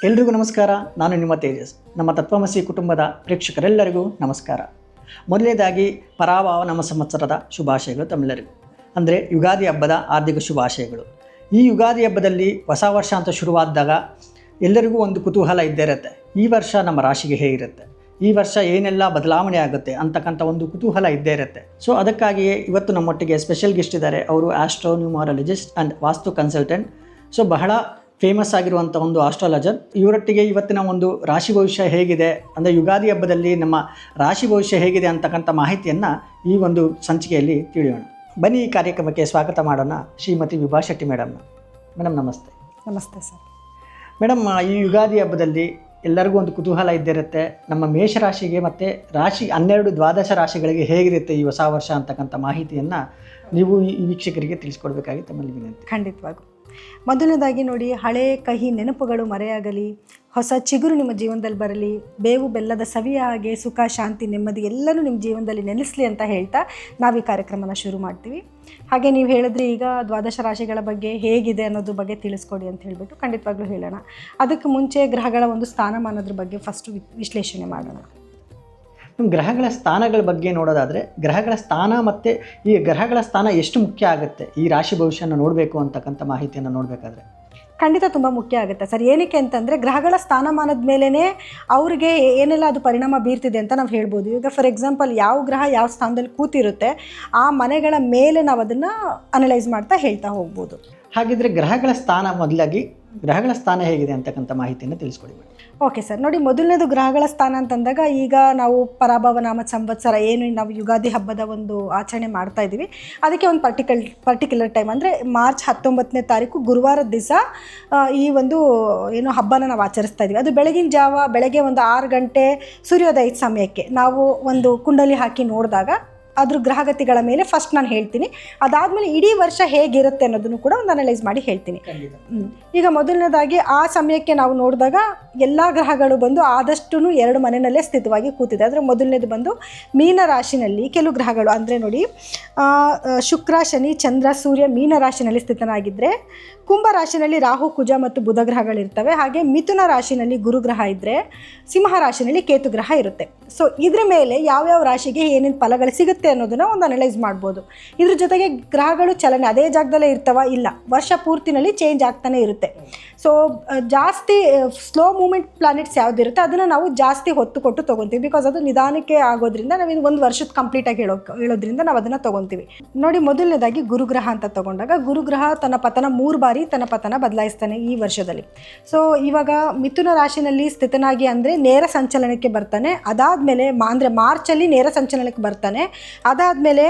ಎಲ್ರಿಗೂ ನಮಸ್ಕಾರ. ನಾನು ನಿಮ್ಮ ತೇಜಸ್. ನಮ್ಮ ತತ್ವಮಸಿ ಕುಟುಂಬದ ಪ್ರೇಕ್ಷಕರೆಲ್ಲರಿಗೂ ನಮಸ್ಕಾರ. ಮೊದಲನೇದಾಗಿ ಪರಾಭವ ನಮ್ಮ ಸಂವತ್ಸರದ ಶುಭಾಶಯಗಳು ತಮ್ಮೆಲ್ಲರಿಗೂ. ಅಂದರೆ ಯುಗಾದಿ ಹಬ್ಬದ ಹಾರ್ದಿಕ ಶುಭಾಶಯಗಳು. ಈ ಯುಗಾದಿ ಹಬ್ಬದಲ್ಲಿ ಹೊಸ ವರ್ಷ ಅಂತ ಶುರುವಾದಾಗ ಎಲ್ಲರಿಗೂ ಒಂದು ಕುತೂಹಲ ಇದ್ದೇ ಇರುತ್ತೆ. ಈ ವರ್ಷ ನಮ್ಮ ರಾಶಿಗೆ ಹೇಗಿರುತ್ತೆ, ಈ ವರ್ಷ ಏನೆಲ್ಲ ಬದಲಾವಣೆ ಆಗುತ್ತೆ ಅಂತಕ್ಕಂಥ ಒಂದು ಕುತೂಹಲ ಇದ್ದೇ ಇರುತ್ತೆ. ಸೊ ಅದಕ್ಕಾಗಿಯೇ ಇವತ್ತು ನಮ್ಮೊಟ್ಟಿಗೆ ಸ್ಪೆಷಲ್ ಗೆಸ್ಟ್ ಇದ್ದಾರೆ. ಅವರು ಆಸ್ಟ್ರೋನ್ಯೂಮರಾಲಜಿಸ್ಟ್ ಆ್ಯಂಡ್ ವಾಸ್ತು ಕನ್ಸಲ್ಟೆಂಟ್. ಸೊ ಬಹಳ ಫೇಮಸ್ ಆಗಿರುವಂಥ ಒಂದು ಆಸ್ಟ್ರಾಲಜರ್. ಇವರೊಟ್ಟಿಗೆ ಇವತ್ತಿನ ಒಂದು ರಾಶಿ ಭವಿಷ್ಯ ಹೇಗಿದೆ, ಅಂದರೆ ಯುಗಾದಿ ಹಬ್ಬದಲ್ಲಿ ನಮ್ಮ ರಾಶಿ ಭವಿಷ್ಯ ಹೇಗಿದೆ ಅಂತಕ್ಕಂಥ ಮಾಹಿತಿಯನ್ನು ಈ ಒಂದು ಸಂಚಿಕೆಯಲ್ಲಿ ತಿಳಿಯೋಣ. ಬನ್ನಿ ಈ ಕಾರ್ಯಕ್ರಮಕ್ಕೆ ಸ್ವಾಗತ ಮಾಡೋಣ ಶ್ರೀಮತಿ ವಿಭಾ ಶೆಟ್ಟಿ ಮೇಡಮ್ನ. ಮೇಡಮ್ ನಮಸ್ತೆ. ನಮಸ್ತೆ ಸರ್. ಮೇಡಮ್, ಈ ಯುಗಾದಿ ಹಬ್ಬದಲ್ಲಿ ಎಲ್ಲರಿಗೂ ಒಂದು ಕುತೂಹಲ ಇದ್ದಿರುತ್ತೆ. ನಮ್ಮ ಮೇಷರಾಶಿಗೆ ಮತ್ತು ರಾಶಿ 12 ದ್ವಾದಶ ರಾಶಿಗಳಿಗೆ ಹೇಗಿರುತ್ತೆ ಈ ಹೊಸ ವರ್ಷ ಅಂತಕ್ಕಂಥ ಮಾಹಿತಿಯನ್ನು ನೀವು ಈ ವೀಕ್ಷಕರಿಗೆ ತಿಳಿಸ್ಕೊಡ್ಬೇಕಾಗಿ ತಮ್ಮಲ್ಲಿ ವಿನಂತಿ. ಖಂಡಿತವಾಗೂ. ಮೊದಲನೇದಾಗಿ ನೋಡಿ, ಹಳೆ ಕಹಿ ನೆನಪುಗಳು ಮರೆಯಾಗಲಿ, ಹೊಸ ಚಿಗುರು ನಿಮ್ಮ ಜೀವನದಲ್ಲಿ ಬರಲಿ, ಬೇವು ಬೆಲ್ಲದ ಸವಿಯ ಹಾಗೆ ಸುಖ ಶಾಂತಿ ನೆಮ್ಮದಿ ಎಲ್ಲನೂ ನಿಮ್ಮ ಜೀವನದಲ್ಲಿ ನೆಲೆಸಲಿ ಅಂತ ಹೇಳ್ತಾ ನಾವು ಈ ಕಾರ್ಯಕ್ರಮನ ಶುರು ಮಾಡ್ತೀವಿ. ಹಾಗೆ ನೀವು ಹೇಳಿದ್ರಿ ಈಗ ದ್ವಾದಶ ರಾಶಿಗಳ ಬಗ್ಗೆ ಹೇಗಿದೆ ಅನ್ನೋದ್ರ ಬಗ್ಗೆ ತಿಳಿಸ್ಕೊಡಿ ಅಂತ ಹೇಳಿಬಿಟ್ಟು ಖಂಡಿತವಾಗ್ಲೂ ಹೇಳೋಣ. ಅದಕ್ಕೆ ಮುಂಚೆ ಗ್ರಹಗಳ ಒಂದು ಸ್ಥಾನಮಾನದ್ರ ಬಗ್ಗೆ ಫಸ್ಟು ವಿಶ್ಲೇಷಣೆ ಮಾಡೋಣ. ನಮ್ಮ ಗ್ರಹಗಳ ಸ್ಥಾನಗಳ ಬಗ್ಗೆ ನೋಡೋದಾದರೆ, ಗ್ರಹಗಳ ಸ್ಥಾನ ಮತ್ತು ಈ ಗ್ರಹಗಳ ಸ್ಥಾನ ಎಷ್ಟು ಮುಖ್ಯ ಆಗುತ್ತೆ ಈ ರಾಶಿ ಭವಿಷ್ಯನ ನೋಡಬೇಕು ಅಂತಕ್ಕಂಥ ಮಾಹಿತಿಯನ್ನು ನೋಡಬೇಕಾದ್ರೆ? ಖಂಡಿತ ತುಂಬ ಮುಖ್ಯ ಆಗುತ್ತೆ ಸರ್. ಏನಕ್ಕೆ ಅಂತಂದರೆ ಗ್ರಹಗಳ ಸ್ಥಾನಮಾನದ ಮೇಲೇ ಅವ್ರಿಗೆ ಏನೆಲ್ಲ ಅದು ಪರಿಣಾಮ ಬೀರ್ತಿದೆ ಅಂತ ನಾವು ಹೇಳ್ಬೋದು. ಈಗ ಫಾರ್ ಎಕ್ಸಾಂಪಲ್ ಯಾವ ಗ್ರಹ ಯಾವ ಸ್ಥಾನದಲ್ಲಿ ಕೂತಿರುತ್ತೆ ಆ ಮನೆಗಳ ಮೇಲೆ ನಾವು ಅದನ್ನು ಅನಲೈಸ್ ಮಾಡ್ತಾ ಹೇಳ್ತಾ ಹೋಗ್ಬೋದು. ಹಾಗಿದ್ರೆ ಗ್ರಹಗಳ ಸ್ಥಾನ, ಮೊದಲಾಗಿ ಗ್ರಹಗಳ ಸ್ಥಾನ ಹೇಗಿದೆ ಅಂತಕ್ಕಂಥ ಮಾಹಿತಿಯನ್ನು ತಿಳಿಸ್ಕೊಡಿ ಮೇಡಮ್. Okay sir. ನೋಡಿ, ಮೊದಲನೇದು ಗ್ರಹಗಳ ಸ್ಥಾನ ಅಂತಂದಾಗ ಈಗ ನಾವು ಪರಾಭವ ನಾಮ ಸಂವತ್ಸರ ಏನು ನಾವು ಯುಗಾದಿ ಹಬ್ಬದ ಒಂದು ಆಚರಣೆ ಮಾಡ್ತಾ ಇದ್ದೀವಿ, ಅದಕ್ಕೆ ಒಂದು ಪರ್ಟಿಕ್ಯುಲರ್ ಟೈಮ್ ಅಂದರೆ ಮಾರ್ಚ್ 19ನೇ ತಾರೀಕು ಗುರುವಾರದ ದಿವಸ ಈ ಒಂದು ಏನು ಹಬ್ಬನ ನಾವು ಆಚರಿಸ್ತಾ ಇದ್ದೀವಿ. ಅದು ಬೆಳಗ್ಗೆ ಒಂದು 6 ಗಂಟೆ ಸೂರ್ಯೋದಯದ ಸಮಯಕ್ಕೆ ನಾವು ಒಂದು ಕುಂಡಲಿ ಹಾಕಿ ನೋಡಿದಾಗ ಅದ್ರ ಗ್ರಹಗತಿಗಳ ಮೇಲೆ ಫಸ್ಟ್ ನಾನು ಹೇಳ್ತೀನಿ. ಅದಾದಮೇಲೆ ಇಡೀ ವರ್ಷ ಹೇಗಿರುತ್ತೆ ಅನ್ನೋದನ್ನು ಕೂಡ ಒಂದು ಅನಲೈಸ್ ಮಾಡಿ ಹೇಳ್ತೀನಿ. ಈಗ ಮೊದಲನೇದಾಗಿ ಆ ಸಮಯಕ್ಕೆ ನಾವು ನೋಡಿದಾಗ ಎಲ್ಲ ಗ್ರಹಗಳು ಬಂದು ಆದಷ್ಟು 2 ಮನೆಯಲ್ಲೇ ಸ್ಥಿತವಾಗಿ ಕೂತಿದೆ. ಅಂದರೆ ಮೊದಲನೇದು ಬಂದು ಮೀನ ರಾಶಿನಲ್ಲಿ ಕೆಲವು ಗ್ರಹಗಳು, ಅಂದರೆ ನೋಡಿ ಶುಕ್ರ ಶನಿ ಚಂದ್ರ ಸೂರ್ಯ ಮೀನ ರಾಶಿನಲ್ಲಿ ಸ್ಥಿತನಾಗಿದ್ದರೆ, ಕುಂಭ ರಾಶಿನಲ್ಲಿ ರಾಹು ಕುಜ ಮತ್ತು ಬುಧ ಗ್ರಹಗಳಿರ್ತವೆ. ಹಾಗೆ ಮಿಥುನ ರಾಶಿನಲ್ಲಿ ಗುರುಗ್ರಹ ಇದ್ದರೆ, ಸಿಂಹ ರಾಶಿನಲ್ಲಿ ಕೇತು ಗ್ರಹ ಇರುತ್ತೆ. ಸೊ ಇದ್ರ ಮೇಲೆ ಯಾವ್ಯಾವ ರಾಶಿಗೆ ಏನೇನು ಫಲಗಳು ಸಿಗುತ್ತೆ ಅನ್ನೋದನ್ನ ಒಂದು ಅನಲೈಸ್ ಮಾಡ್ಬೋದು. ಇದ್ರ ಜೊತೆಗೆ ಗ್ರಹಗಳು ಚಲನೆ ಅದೇ ಜಾಗದಲ್ಲೇ ಇರ್ತವ, ಇಲ್ಲ ವರ್ಷ ಪೂರ್ತಿನಲ್ಲಿ ಚೇಂಜ್ ಆಗ್ತಾನೆ ಇರುತ್ತೆ. ಸೊ ಜಾಸ್ತಿ ಸ್ಲೋ ಮೂಮೆಂಟ್ ಪ್ಲಾನೆಟ್ಸ್ ಯಾವುದಿರುತ್ತೆ ಅದನ್ನು ನಾವು ಜಾಸ್ತಿ ಹೊತ್ತು ಕೊಟ್ಟು ತೊಗೊತೀವಿ. ಬಿಕಾಸ್ ಅದು ನಿಧಾನಕ್ಕೆ ಆಗೋದ್ರಿಂದ ನಾವು ಇದು 1 ವರ್ಷದ ಕಂಪ್ಲೀಟಾಗಿ ಹೇಳೋದ್ರಿಂದ ನಾವು ಅದನ್ನು ತೊಗೊತೀವಿ. ನೋಡಿ, ಮೊದಲನೇದಾಗಿ ಗುರುಗ್ರಹ ಅಂತ ತೊಗೊಂಡಾಗ ಗುರುಗ್ರಹ ತನ್ನ ಪತನ 3 ಬಾರಿ ತನ್ನ ಪತನ ಬದಲಾಯಿಸ್ತಾನೆ ಈ ವರ್ಷದಲ್ಲಿ. ಸೊ ಇವಾಗ ಮಿಥುನ ರಾಶಿನಲ್ಲಿ ಸ್ಥಿತನಾಗಿ ಅಂದರೆ ನೇರ ಸಂಚಲನಕ್ಕೆ ಬರ್ತಾನೆ. ಅದಾದಮೇಲೆ ಅಂದರೆ ಮಾರ್ಚಲ್ಲಿ ನೇರ ಸಂಚಲನಕ್ಕೆ ಬರ್ತಾನೆ. ಅದಾದಮೇಲೆ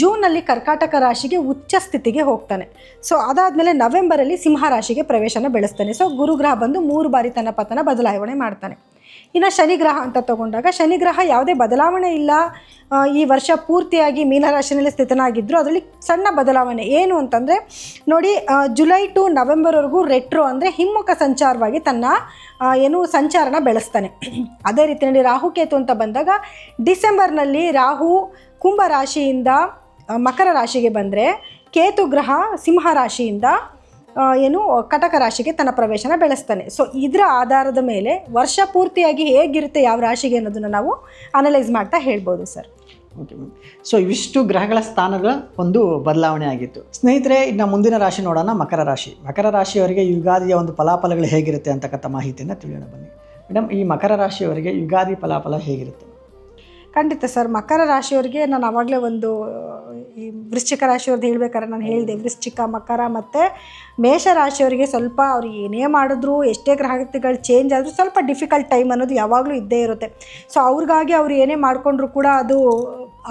ಜೂನಲ್ಲಿ ಕರ್ಕಾಟಕ ರಾಶಿಗೆ ಉಚ್ಚ ಸ್ಥಿತಿಗೆ ಹೋಗ್ತಾನೆ. ಸೊ ಅದಾದಮೇಲೆ ನವೆಂಬರಲ್ಲಿ ಸಿಂಹ ರಾಶಿಗೆ ಪ್ರವೇಶನ ಬೆಳೆಸ್ತಾನೆ. ಸೊ ಗುರುಗ್ರಹ ಬಂದು 3 ಬಾರಿ ತನ್ನ ಪತನ ಬದಲಾವಣೆ ಮಾಡ್ತಾನೆ. ಇನ್ನು ಶನಿಗ್ರಹ ಅಂತ ತಗೊಂಡಾಗ ಶನಿಗ್ರಹ ಯಾವುದೇ ಬದಲಾವಣೆ ಇಲ್ಲ, ಈ ವರ್ಷ ಪೂರ್ತಿಯಾಗಿ ಮೀನರಾಶಿನಲ್ಲಿ ಸ್ಥಿತನಾಗಿದ್ದರು. ಅದರಲ್ಲಿ ಸಣ್ಣ ಬದಲಾವಣೆ ಏನು ಅಂತಂದರೆ ನೋಡಿ, ಜುಲೈ ಟು ನವೆಂಬರ್ವರೆಗೂ ರೆಟ್ರೋ ಅಂದರೆ ಹಿಮ್ಮುಖ ಸಂಚಾರವಾಗಿ ತನ್ನ ಸಂಚಾರನ ಬೆಳೆಸ್ತಾನೆ. ಅದೇ ರೀತಿಯಲ್ಲಿ ರಾಹುಕೇತು ಅಂತ ಬಂದಾಗ ಡಿಸೆಂಬರ್ನಲ್ಲಿ ರಾಹು ಕುಂಭ ರಾಶಿಯಿಂದ ಮಕರ ರಾಶಿಗೆ ಬಂದರೆ, ಕೇತು ಗ್ರಹ ಸಿಂಹ ರಾಶಿಯಿಂದ ಕಟಕ ರಾಶಿಗೆ ತನ್ನ ಪ್ರವೇಶನ ಬೆಳೆಸ್ತಾನೆ. ಸೊ ಇದರ ಆಧಾರದ ಮೇಲೆ ವರ್ಷ ಪೂರ್ತಿಯಾಗಿ ಹೇಗಿರುತ್ತೆ ಯಾವ ರಾಶಿಗೆ ಅನ್ನೋದನ್ನು ನಾವು ಅನಲೈಸ್ ಮಾಡ್ತಾ ಹೇಳ್ಬೋದು ಸರ್. Okay ma'am. ಸೊ ಇವಿಷ್ಟು ಗ್ರಹಗಳ ಸ್ಥಾನಗಳ ಒಂದು ಬದಲಾವಣೆ ಆಗಿತ್ತು. ಸ್ನೇಹಿತರೆ, ಇನ್ನು ಮುಂದಿನ ರಾಶಿ ನೋಡೋಣ, ಮಕರ ರಾಶಿ. ಮಕರ ರಾಶಿಯವರಿಗೆ ಯುಗಾದಿಯ ಒಂದು ಫಲಾಫಲಗಳು ಹೇಗಿರುತ್ತೆ ಅಂತಕ್ಕಂಥ ಮಾಹಿತಿಯನ್ನು ತಿಳಿಯೋಣ ಬನ್ನಿ ಮೇಡಮ್. ಈ ಮಕರ ರಾಶಿಯವರಿಗೆ ಯುಗಾದಿ ಫಲಾಫಲ ಹೇಗಿರುತ್ತೆ? ಖಂಡಿತ ಸರ್. ಮಕರ ರಾಶಿಯವರಿಗೆ ನಾನು ಆವಾಗಲೇ ಈ ವೃಶ್ಚಿಕ ರಾಶಿಯವ್ರದ್ದು ಹೇಳ್ಬೇಕಾದ್ರೆ ನಾನು ಹೇಳಿದೆ, ವೃಶ್ಚಿಕ ಮಕರ ಮತ್ತು ಮೇಷರಾಶಿಯವರಿಗೆ ಸ್ವಲ್ಪ ಅವ್ರು ಏನೇ ಮಾಡಿದ್ರು ಎಷ್ಟೇ ಗ್ರಹಗತಿಗಳು ಚೇಂಜ್ ಆದರೂ ಸ್ವಲ್ಪ ಡಿಫಿಕಲ್ಟ್ ಟೈಮ್ ಅನ್ನೋದು ಯಾವಾಗಲೂ ಇದ್ದೇ ಇರುತ್ತೆ. ಸೊ ಅವ್ರಿಗಾಗಿ ಅವ್ರು ಏನೇ ಮಾಡಿಕೊಂಡ್ರು ಕೂಡ ಅದು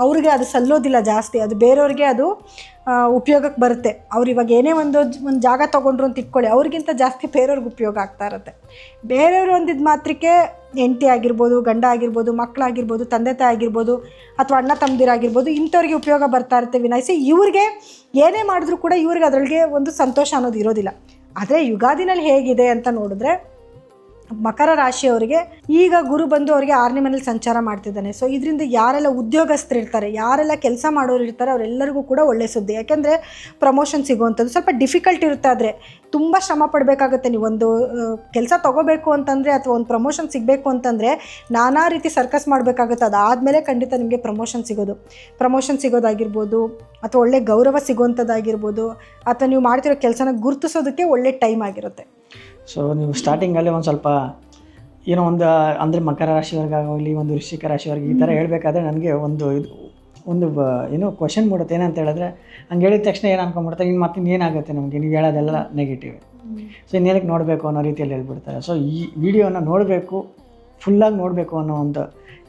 ಅವ್ರಿಗೆ ಅದು ಸಲ್ಲೋದಿಲ್ಲ ಜಾಸ್ತಿ, ಅದು ಬೇರೆಯವ್ರಿಗೆ ಅದು ಉಪಯೋಗಕ್ಕೆ ಬರುತ್ತೆ. ಅವ್ರು ಇವಾಗ ಏನೇ ಒಂದು ಜಾಗ ತೊಗೊಂಡ್ರು ಅಂತ ಇಟ್ಕೊಳ್ಳಿ, ಅವ್ರಿಗಿಂತ ಜಾಸ್ತಿ ಬೇರೆಯವ್ರಿಗೆ ಉಪಯೋಗ ಆಗ್ತಾ ಇರುತ್ತೆ. ಬೇರೆಯವರು ಒಂದಿದ್ದು ಮಾತ್ರಕ್ಕೆ ಹೆಂಡತಿ ಆಗಿರ್ಬೋದು, ಗಂಡ ಆಗಿರ್ಬೋದು, ಮಕ್ಕಳಾಗಿರ್ಬೋದು, ತಂದೆ ತಾಯಿ ಆಗಿರ್ಬೋದು, ಅಥವಾ ಅಣ್ಣ ತಮ್ಮದಿರಾಗಿರ್ಬೋದು, ಇಂಥವ್ರಿಗೆ ಉಪಯೋಗ ಬರ್ತಾ ಇರುತ್ತೆ ವಿನಾಯಿಸಿ ಇವ್ರಿಗೆ ಏನೇ ಮಾಡಿದ್ರೂ ಕೂಡ ಇವ್ರಿಗೆ ಅದರೊಳಗೆ ಒಂದು ಸಂತೋಷ ಅನ್ನೋದು ಇರೋದಿಲ್ಲ. ಆದರೆ ಯುಗಾದಿನಲ್ಲಿ ಹೇಗಿದೆ ಅಂತ ನೋಡಿದ್ರೆ ಮಕರ ರಾಶಿಯವರಿಗೆ ಈಗ ಗುರು ಬಂದು ಅವರಿಗೆ 6ನೇ ಮನೇಲಿ ಸಂಚಾರ ಮಾಡ್ತಿದ್ದಾನೆ. ಸೊ ಇದರಿಂದ ಯಾರೆಲ್ಲ ಉದ್ಯೋಗಸ್ಥರು ಇರ್ತಾರೆ, ಯಾರೆಲ್ಲ ಕೆಲಸ ಮಾಡೋರು ಇರ್ತಾರೆ ಅವರೆಲ್ಲರಿಗೂ ಕೂಡ ಒಳ್ಳೆ ಸುದ್ದಿ. ಯಾಕೆಂದರೆ ಪ್ರಮೋಷನ್ ಸಿಗುವಂಥದ್ದು ಸ್ವಲ್ಪ ಡಿಫಿಕಲ್ಟ್ ಇರುತ್ತೆ. ಆದರೆ ತುಂಬ ಶ್ರಮ ಪಡಬೇಕಾಗುತ್ತೆ. ನೀವೊಂದು ಕೆಲಸ ತೊಗೋಬೇಕು ಅಂತಂದರೆ ಅಥವಾ ಒಂದು ಪ್ರಮೋಷನ್ ಸಿಗಬೇಕು ಅಂತಂದರೆ ನಾನಾ ರೀತಿ ಸರ್ಕಸ್ ಮಾಡಬೇಕಾಗುತ್ತೆ. ಅದಾದಮೇಲೆ ಖಂಡಿತ ನಿಮಗೆ ಪ್ರಮೋಷನ್ ಸಿಗೋದಾಗಿರ್ಬೋದು ಅಥವಾ ಒಳ್ಳೆ ಗೌರವ ಸಿಗುವಂಥದ್ದಾಗಿರ್ಬೋದು ಅಥವಾ ನೀವು ಮಾಡ್ತಿರೋ ಕೆಲಸನ ಗುರುತಿಸೋದಕ್ಕೆ ಒಳ್ಳೆ ಟೈಮ್ ಆಗಿರುತ್ತೆ. ಸೊ ನೀವು ಸ್ಟಾರ್ಟಿಂಗಲ್ಲೇ ಒಂದು ಸ್ವಲ್ಪ ಏನೋ ಒಂದು ಅಂದರೆ ಮಕರ ರಾಶಿಯವ್ರಿಗಾಗಲಿ ಒಂದು ವೃಶ್ಚಿಕ ರಾಶಿಯವ್ರಿಗೆ ಈ ಥರ ಹೇಳಬೇಕಾದ್ರೆ ನನಗೆ ಒಂದು ಏನೋ ಕ್ವಶನ್ ಮೂಡುತ್ತೆ. ಏನಂತ ಹೇಳಿದ್ರೆ ಹಂಗೆ ಹೇಳಿದ ತಕ್ಷಣ ಏನು ಅನ್ಕೊಂಡ್ಬಿಡ್ತಾರೆ, ಇನ್ನು ಮತ್ತೆ ಇನ್ನೇನಾಗುತ್ತೆ ನಮಗೆ, ನೀವು ಹೇಳೋದೆಲ್ಲ ನೆಗೆಟಿವ್, ಸೊ ಇನ್ನೇನಕ್ಕೆ ನೋಡಬೇಕು ಅನ್ನೋ ರೀತಿಯಲ್ಲಿ ಹೇಳ್ಬಿಡ್ತಾರೆ. ಸೊ ಈ ವಿಡಿಯೋನ ನೋಡಬೇಕು, ಫುಲ್ಲಾಗಿ ನೋಡಬೇಕು ಅನ್ನೋ ಒಂದು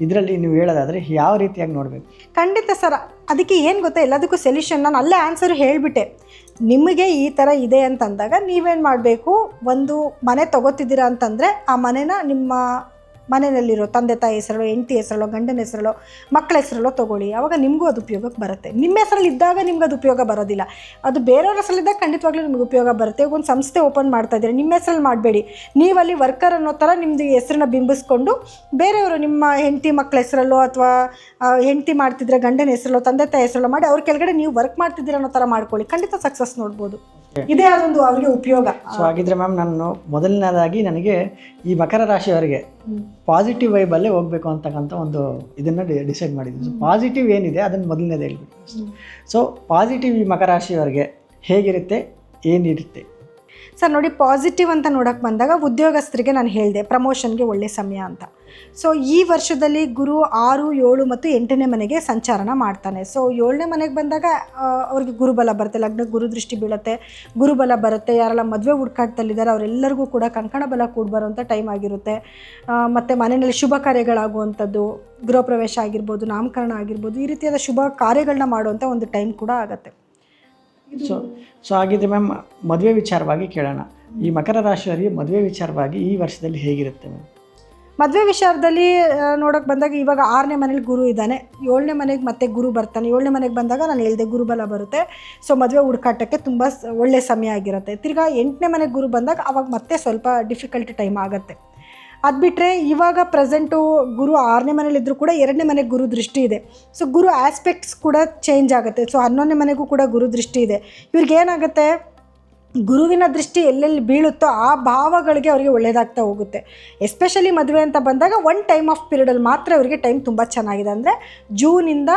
ಇದರಲ್ಲಿ ನೀವು ಹೇಳೋದಾದರೆ ಯಾವ ರೀತಿಯಾಗಿ ನೋಡಬೇಕು? ಖಂಡಿತ ಸರ್, ಅದಕ್ಕೆ ಏನು ಗೊತ್ತಾ, ಎಲ್ಲದಕ್ಕೂ ಸೊಲ್ಯೂಷನ್ ನಾನು ಅಲ್ಲೇ ಆನ್ಸರ್ ಹೇಳಿಬಿಟ್ಟೆ. ನಿಮಗೆ ಈ ಥರ ಇದೆ ಅಂತಂದಾಗ ನೀವೇನು ಮಾಡಬೇಕು, ಒಂದು ಮನೆ ತೊಗೋತಿದ್ದೀರಾ ಅಂತಂದರೆ ಆ ಮನೆನ ನಿಮ್ಮ ಮನೆಯಲ್ಲಿರೋ ತಂದೆ ತಾಯಿ ಹೆಸರಲ್ಲೋ, ಹೆಂಡತಿ ಹೆಸರಲ್ಲೋ, ಗಂಡನ ಹೆಸರಲ್ಲೋ, ಮಕ್ಕಳ ಹೆಸರಲ್ಲೋ ತೊಗೊಳ್ಳಿ. ಆವಾಗ ನಿಮಗೂ ಅದು ಉಪಯೋಗಕ್ಕೆ ಬರುತ್ತೆ. ನಿಮ್ಮ ಹೆಸರಲ್ಲಿ ಇದ್ದಾಗ ನಿಮ್ಗೆ ಅದು ಉಪಯೋಗ ಬರೋದಿಲ್ಲ, ಅದು ಬೇರೆಯವ್ರ ಹೆಸರಲ್ಲಿದ್ದಾಗ ಖಂಡಿತವಾಗ್ಲೂ ನಿಮ್ಗೆ ಉಪಯೋಗ ಬರುತ್ತೆ. ಈಗ ಒಂದು ಸಂಸ್ಥೆ ಓಪನ್ ಮಾಡ್ತಾ ಇದ್ದೀರಿ, ನಿಮ್ಮ ಹೆಸರಲ್ಲಿ ಮಾಡಬೇಡಿ, ನೀವಲ್ಲಿ ವರ್ಕರ್ ಅನ್ನೋ ಥರ ನಿಮ್ಮದು ಹೆಸರನ್ನ ಬಿಂಬಿಸ್ಕೊಂಡು ಬೇರೆಯವರು ನಿಮ್ಮ ಹೆಂಡತಿ ಮಕ್ಕಳ ಹೆಸರಲ್ಲೋ ಅಥವಾ ಹೆಂಡತಿ ಮಾಡ್ತಿದ್ರೆ ಗಂಡನ ಹೆಸರಲ್ಲೋ, ತಂದೆ ತಾಯಿ ಹೆಸರಲ್ಲೋ ಮಾಡಿ ಅವ್ರ ಕೆಳಗಡೆ ನೀವು ವರ್ಕ್ ಮಾಡ್ತಿದ್ದೀರ ಅನ್ನೋ ಥರ ಮಾಡ್ಕೊಳ್ಳಿ. ಖಂಡಿತ ಸಕ್ಸಸ್ ನೋಡ್ಬೋದು. ಇದೇ ಅದೊಂದು ಅವರಿಗೆ ಉಪಯೋಗ. ಸೊ ಹಾಗಿದ್ರೆ ಮ್ಯಾಮ್, ನಾನು ಮೊದಲನೇದಾಗಿ ನನಗೆ ಈ ಮಕರ ರಾಶಿಯವರಿಗೆ ಪಾಸಿಟಿವ್ ವೈಬಲ್ಲೇ ಹೋಗಬೇಕು ಅಂತಕ್ಕಂಥ ಒಂದು ಇದನ್ನು ಡಿಸೈಡ್ ಮಾಡಿದ್ದೀನಿ. ಸೊ ಪಾಸಿಟಿವ್ ಏನಿದೆ ಅದನ್ನು ಮೊದಲನೇದು ಹೇಳ್ಬಿಟ್ಟು. ಸೊ ಪಾಸಿಟಿವ್ ಈ ಮಕರ ರಾಶಿಯವರಿಗೆ ಹೇಗಿರುತ್ತೆ, ಏನಿರುತ್ತೆ ಸರ್? ನೋಡಿ, ಪಾಸಿಟಿವ್ ಅಂತ ನೋಡೋಕ್ಕೆ ಬಂದಾಗ ಉದ್ಯೋಗಸ್ಥರಿಗೆ ನಾನು ಹೇಳಿದೆ ಪ್ರಮೋಷನ್ಗೆ ಒಳ್ಳೆ ಸಮಯ ಅಂತ. ಸೊ ಈ ವರ್ಷದಲ್ಲಿ ಗುರು 6, 7 ಮತ್ತು 8ನೇ ಮನೆಗೆ ಸಂಚಾರನ ಮಾಡ್ತಾನೆ. ಸೊ 7ನೇ ಮನೆಗೆ ಬಂದಾಗ ಅವ್ರಿಗೆ ಗುರುಬಲ ಬರುತ್ತೆ, ಲಗ್ನಕ್ಕೆ ಗುರುದೃಷ್ಟಿ ಬೀಳುತ್ತೆ, ಗುರುಬಲ ಬರುತ್ತೆ. ಯಾರೆಲ್ಲ ಮದುವೆ ಹುಡುಕಾಟದಲ್ಲಿದ್ದಾರೆ ಅವರೆಲ್ಲರಿಗೂ ಕೂಡ ಕಂಕಣ ಬಲ ಕೂಡಿ ಬರುವಂಥ ಟೈಮ್ ಆಗಿರುತ್ತೆ. ಮತ್ತು ಮನೆಯಲ್ಲಿ ಶುಭ ಕಾರ್ಯಗಳಾಗುವಂಥದ್ದು, ಗೃಹ ಪ್ರವೇಶ ಆಗಿರ್ಬೋದು, ನಾಮಕರಣ ಆಗಿರ್ಬೋದು, ಈ ರೀತಿಯಾದ ಶುಭ ಕಾರ್ಯಗಳನ್ನ ಮಾಡುವಂಥ ಒಂದು ಟೈಮ್ ಕೂಡ ಆಗುತ್ತೆ. ಸೊ ಹಾಗಿದ್ರೆ ಮ್ಯಾಮ್, ಮದುವೆ ವಿಚಾರವಾಗಿ ಕೇಳೋಣ. ಈ ಮಕರ ರಾಶಿಯವರಿಗೆ ಮದುವೆ ವಿಚಾರವಾಗಿ ಈ ವರ್ಷದಲ್ಲಿ ಹೇಗಿರುತ್ತೆ ಮ್ಯಾಮ್? ಮದುವೆ ವಿಚಾರದಲ್ಲಿ ನೋಡೋಕೆ ಬಂದಾಗ ಇವಾಗ 6ನೇ ಮನೇಲಿ ಗುರು ಇದ್ದಾನೆ, 7ನೇ ಮನೆಗೆ ಮತ್ತೆ ಗುರು ಬರ್ತಾನೆ. 7ನೇ ಮನೆಗೆ ಬಂದಾಗ ನಾನು ಹೇಳಿದೆ ಗುರುಬಲ ಬರುತ್ತೆ. ಸೊ ಮದುವೆ ಹುಡುಕಾಟಕ್ಕೆ ತುಂಬ ಒಳ್ಳೆ ಸಮಯ ಆಗಿರುತ್ತೆ. ತಿರ್ಗಾ 8ನೇ ಮನೆಗೆ ಗುರು ಬಂದಾಗ ಅವಾಗ ಮತ್ತೆ ಸ್ವಲ್ಪ ಡಿಫಿಕಲ್ಟ್ ಟೈಮ್ ಆಗುತ್ತೆ. ಅದು ಬಿಟ್ಟರೆ ಇವಾಗ ಪ್ರೆಸೆಂಟು ಗುರು 6ನೇ ಮನೇಲಿದ್ದರೂ ಕೂಡ 2ನೇ ಮನೆಗೆ ಗುರು ದೃಷ್ಟಿ ಇದೆ. ಸೊ ಗುರು ಆಸ್ಪೆಕ್ಟ್ಸ್ ಕೂಡ ಚೇಂಜ್ ಆಗುತ್ತೆ. ಸೊ 11ನೇ ಮನೆಗೂ ಕೂಡ ಗುರು ದೃಷ್ಟಿ ಇದೆ. ಇವ್ರಿಗೆ ಏನಾಗುತ್ತೆ, ಗುರುವಿನ ದೃಷ್ಟಿ ಎಲ್ಲೆಲ್ಲಿ ಬೀಳುತ್ತೋ ಆ ಭಾವಗಳಿಗೆ ಅವರಿಗೆ ಒಳ್ಳೆಯದಾಗ್ತಾ ಹೋಗುತ್ತೆ. ಎಸ್ಪೆಷಲಿ ಮದುವೆ ಅಂತ ಬಂದಾಗ ಒನ್ ಟೈಮ್ ಆಫ್ ಪೀರಿಯಡಲ್ಲಿ ಮಾತ್ರ ಅವರಿಗೆ ಟೈಮ್ ತುಂಬ ಚೆನ್ನಾಗಿದೆ. ಅಂದರೆ ಜೂನಿಂದ